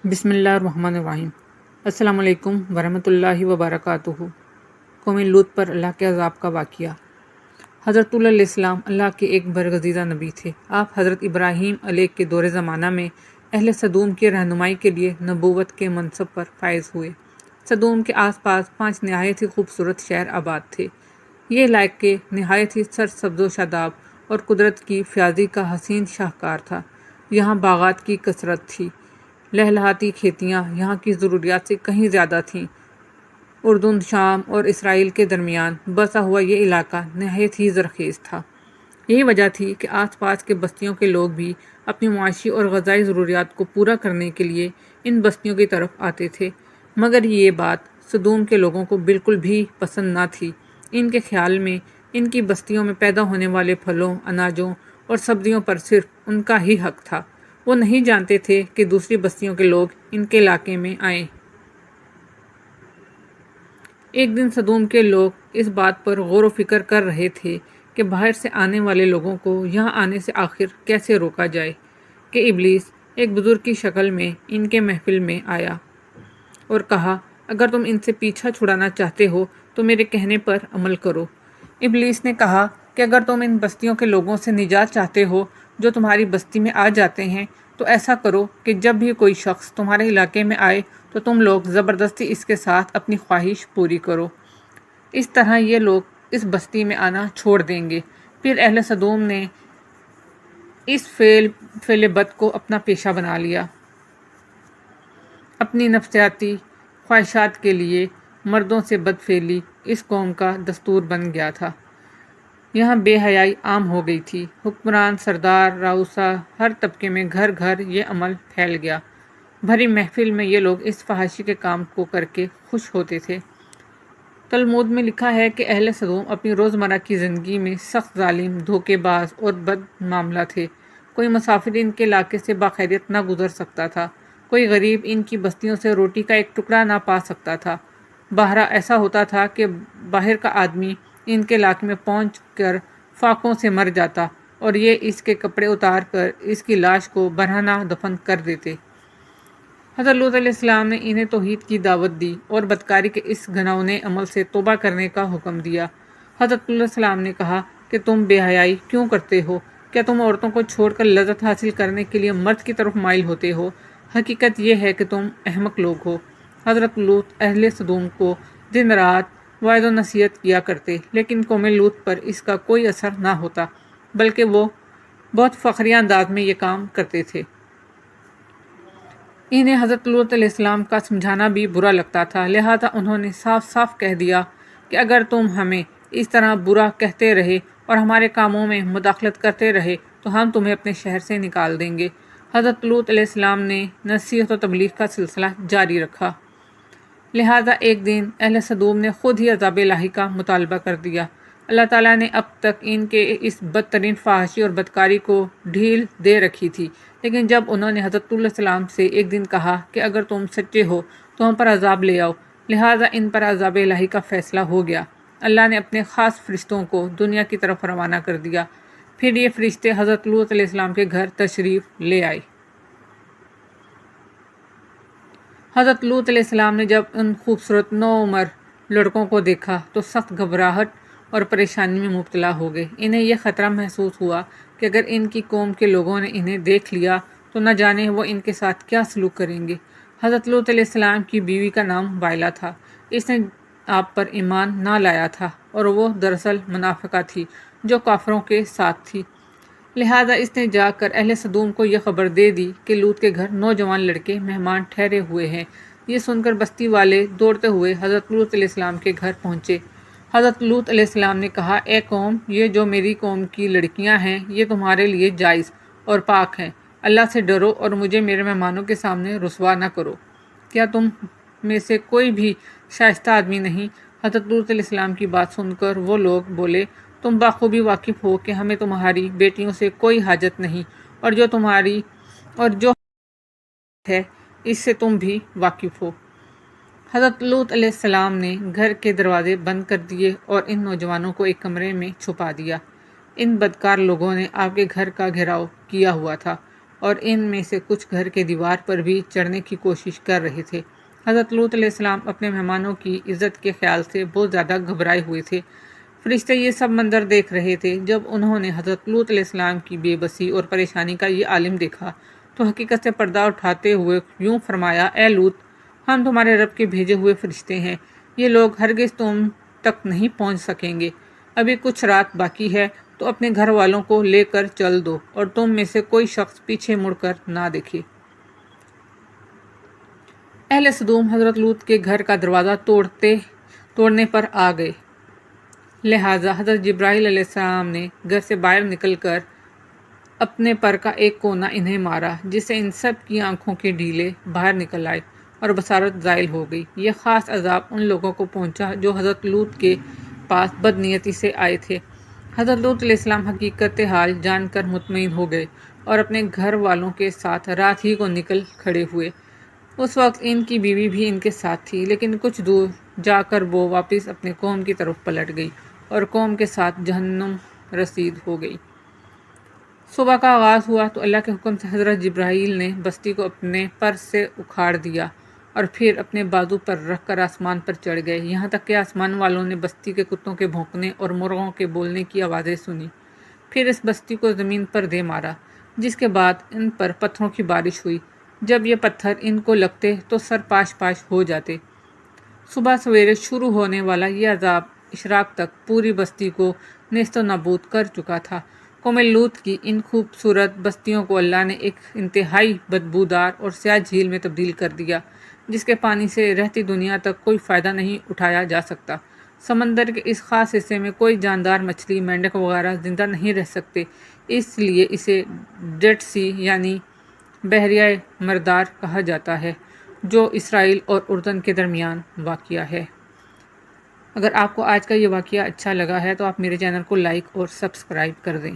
بسم اللہ الرحمن الرحیم۔ السلام علیکم ورحمۃ اللہ وبرکاتہ۔ قوم لوط پر اللہ کے عذاب کا واقعہ۔ حضرت علیہ السلام اللہ کے ایک برگزیدہ نبی تھے۔ آپ حضرت ابراہیم علیہ کے دور زمانہ میں اہل سدوم کی رہنمائی کے لیے نبوت کے منصب پر فائز ہوئے۔ سدوم کے آس پاس 5 نہایت ہی خوبصورت شہر آباد تھے۔ یہ علاقے نہایت ہی سرسبز و شاداب اور قدرت کی فیاضی کا حسین شاہکار تھا۔ یہاں باغات کی کثرت تھی۔ لہلہاتی کھیتیاں یہاں کی ضروریات سے کہیں زیادہ تھیں۔ اردن، شام اور اسرائیل کے درمیان بسا ہوا یہ علاقہ نہایت ہی زرخیز تھا۔ یہی وجہ تھی کہ آس پاس کے بستیوں کے لوگ بھی اپنی معاشی اور غذائی ضروریات کو پورا کرنے کے لیے ان بستیوں کی طرف آتے تھے، مگر یہ بات سدوم کے لوگوں کو بالکل بھی پسند نہ تھی۔ ان کے خیال میں ان کی بستیوں میں پیدا ہونے والے پھلوں، اناجوں اور سبزیوں پر صرف ان کا ہی حق تھا۔ وہ نہیں جانتے تھے کہ دوسری بستیوں کے لوگ ان کے علاقے میں آئیں۔ ایک دن سدوم کے لوگ اس بات پر غور و فکر کر رہے تھے کہ باہر سے آنے والے لوگوں کو یہاں آنے سے آخر کیسے روکا جائے کہ ابلیس ایک بزرگ کی شکل میں ان کے محفل میں آیا اور کہا، اگر تم ان سے پیچھا چھڑانا چاہتے ہو تو میرے کہنے پر عمل کرو۔ ابلیس نے کہا کہ اگر تم ان بستیوں کے لوگوں سے نجات چاہتے ہو جو تمہاری بستی میں آ جاتے ہیں تو ایسا کرو کہ جب بھی کوئی شخص تمہارے علاقے میں آئے تو تم لوگ زبردستی اس کے ساتھ اپنی خواہش پوری کرو۔ اس طرح یہ لوگ اس بستی میں آنا چھوڑ دیں گے۔ پھر اہل سدوم نے اس فعل بد کو اپنا پیشہ بنا لیا۔ اپنی نفسیاتی خواہشات کے لیے مردوں سے بدفعلی اس قوم کا دستور بن گیا تھا۔ یہاں بے حیائی عام ہو گئی تھی۔ حکمران، سردار، راؤسا، ہر طبقے میں گھر گھر یہ عمل پھیل گیا۔ بھری محفل میں یہ لوگ اس فحاشی کے کام کو کر کے خوش ہوتے تھے۔ تلمود میں لکھا ہے کہ اہل سدوم اپنی روزمرہ کی زندگی میں سخت ظالم، دھوکے باز اور بد معاملہ تھے۔ کوئی مسافر ان کے علاقے سے باخیریت نہ گزر سکتا تھا۔ کوئی غریب ان کی بستیوں سے روٹی کا ایک ٹکڑا نہ پا سکتا تھا۔ بہرحال ایسا ہوتا تھا کہ باہر کا آدمی ان کے علاقے میں پہنچ کر فاقوں سے مر جاتا اور یہ اس کے کپڑے اتار کر اس کی لاش کو برہنہ دفن کر دیتے۔ حضرت لوط علیہ السلام نے انہیں توحید کی دعوت دی اور بدکاری کے اس گھناؤنے عمل سے توبہ کرنے کا حکم دیا۔ حضرت علیہ السلام نے کہا کہ تم بے حیائی کیوں کرتے ہو؟ کیا تم عورتوں کو چھوڑ کر لذت حاصل کرنے کے لیے مرد کی طرف مائل ہوتے ہو؟ حقیقت یہ ہے کہ تم احمق لوگ ہو۔ حضرت لوط اہل سدوم کو دن رات وعظ و نصیحت کیا کرتے، لیکن قوم لوط پر اس کا کوئی اثر نہ ہوتا، بلکہ وہ بہت فخریہ انداز میں یہ کام کرتے تھے۔ انہیں حضرت لوط علیہ السلام کا سمجھانا بھی برا لگتا تھا، لہذا انہوں نے صاف صاف کہہ دیا کہ اگر تم ہمیں اس طرح برا کہتے رہے اور ہمارے کاموں میں مداخلت کرتے رہے تو ہم تمہیں اپنے شہر سے نکال دیں گے۔ حضرت لوط علیہ السلام نے نصیحت و تبلیغ کا سلسلہ جاری رکھا، لہذا ایک دن اہل سدوم نے خود ہی عذاب الہی کا مطالبہ کر دیا۔ اللہ تعالیٰ نے اب تک ان کے اس بدترین فحاشی اور بدکاری کو ڈھیل دے رکھی تھی، لیکن جب انہوں نے حضرت علیہ السلام سے ایک دن کہا کہ اگر تم سچے ہو تو ہم پر عذاب لے آؤ، لہٰذا ان پر عذاب الہی کا فیصلہ ہو گیا۔ اللہ نے اپنے خاص فرشتوں کو دنیا کی طرف روانہ کر دیا۔ پھر یہ فرشتے حضرت لوط علیہ السلام کے گھر تشریف لے آئے۔ حضرت لوط علیہ السلام نے جب ان خوبصورت نوعمر لڑکوں کو دیکھا تو سخت گھبراہٹ اور پریشانی میں مبتلا ہو گئے۔ انہیں یہ خطرہ محسوس ہوا کہ اگر ان کی قوم کے لوگوں نے انہیں دیکھ لیا تو نہ جانے وہ ان کے ساتھ کیا سلوک کریں گے۔ حضرت لوط علیہ السلام کی بیوی کا نام وائلہ تھا۔ اس نے آپ پر ایمان نہ لایا تھا اور وہ دراصل منافقہ تھی جو کافروں کے ساتھ تھی، لہذا اس نے جا کر اہل سدوم کو یہ خبر دے دی کہ لوط کے گھر نوجوان لڑکے مہمان ٹھہرے ہوئے ہیں۔ یہ سن کر بستی والے دوڑتے ہوئے حضرت لوط علیہ السلام کے گھر پہنچے۔ حضرت لوط علیہ السلام نے کہا، اے قوم، یہ جو میری قوم کی لڑکیاں ہیں یہ تمہارے لیے جائز اور پاک ہیں۔ اللہ سے ڈرو اور مجھے میرے مہمانوں کے سامنے رسوا نہ کرو۔ کیا تم میں سے کوئی بھی شائستہ آدمی نہیں؟ حضرت لوط علیہ السلام کی بات سن کر وہ لوگ بولے، تم بخوبی واقف ہو کہ ہمیں تمہاری بیٹیوں سے کوئی حاجت نہیں، اور جو ہے اس سے تم بھی واقف ہو۔ حضرت لوط علیہ السلام نے گھر کے دروازے بند کر دیے اور ان نوجوانوں کو ایک کمرے میں چھپا دیا۔ ان بدکار لوگوں نے آپ کے گھر کا گھیراؤ کیا ہوا تھا۔ اور ان میں سے کچھ گھر کے دیوار پر بھی چڑھنے کی کوشش کر رہے تھے۔ حضرت لوط علیہ السلام اپنے مہمانوں کی عزت کے خیال سے بہت زیادہ گھبرائے ہوئے تھے۔ فرشتے یہ سب منظر دیکھ رہے تھے۔ جب انہوں نے حضرت لوط علیہ السلام کی بے بسی اور پریشانی کا یہ عالم دیکھا تو حقیقت سے پردہ اٹھاتے ہوئے یوں فرمایا، اے لوط، ہم تمہارے رب کے بھیجے ہوئے فرشتے ہیں، یہ لوگ ہرگز تم تک نہیں پہنچ سکیں گے۔ ابھی کچھ رات باقی ہے تو اپنے گھر والوں کو لے کر چل دو اور تم میں سے کوئی شخص پیچھے مڑ کر نہ دیکھے۔ اہل سدوم حضرت لوط کے گھر کا دروازہ توڑنے پر آ گئے، لہٰذا حضرت جبرائیل علیہ السلام نے گھر سے باہر نکل کر اپنے پر کا ایک کونا انہیں مارا، جس سے ان سب کی آنکھوں کے ڈیلے باہر نکل آئے اور بصارت زائل ہو گئی۔ یہ خاص عذاب ان لوگوں کو پہنچا جو حضرت لوط کے پاس بد نیتی سے آئے تھے۔ حضرت لوط علیہ السلام حقیقت حال جان کر مطمئن ہو گئے اور اپنے گھر والوں کے ساتھ رات ہی کو نکل کھڑے ہوئے۔ اس وقت ان کی بیوی بھی ان کے ساتھ تھی، لیکن کچھ دور جا کر وہ واپس اپنے قوم کی طرف پلٹ گئی اور قوم کے ساتھ جہنم رسید ہو گئی۔ صبح کا آغاز ہوا تو اللہ کے حکم سے حضرت جبرائیل نے بستی کو اپنے پر سے اکھاڑ دیا اور پھر اپنے بازو پر رکھ کر آسمان پر چڑھ گئے، یہاں تک کہ آسمان والوں نے بستی کے کتوں کے بھونکنے اور مرغوں کے بولنے کی آوازیں سنی۔ پھر اس بستی کو زمین پر دے مارا، جس کے بعد ان پر پتھروں کی بارش ہوئی۔ جب یہ پتھر ان کو لگتے تو سر پاش پاش ہو جاتے۔ صبح سویرے شروع ہونے والا یہ عذاب اشراق تک پوری بستی کو نیست و نابود کر چکا تھا۔ قوم لوط کی ان خوبصورت بستیوں کو اللہ نے ایک انتہائی بدبودار اور سیاہ جھیل میں تبدیل کر دیا، جس کے پانی سے رہتی دنیا تک کوئی فائدہ نہیں اٹھایا جا سکتا۔ سمندر کے اس خاص حصے میں کوئی جاندار مچھلی، مینڈک وغیرہ زندہ نہیں رہ سکتے، اس لیے اسے ڈیڈ سی یعنی بحیرہ مردار کہا جاتا ہے، جو اسرائیل اور اردن کے درمیان واقع ہے۔ اگر آپ کو آج کا یہ واقعہ اچھا لگا ہے تو آپ میرے چینل کو لائک اور سبسکرائب کر دیں۔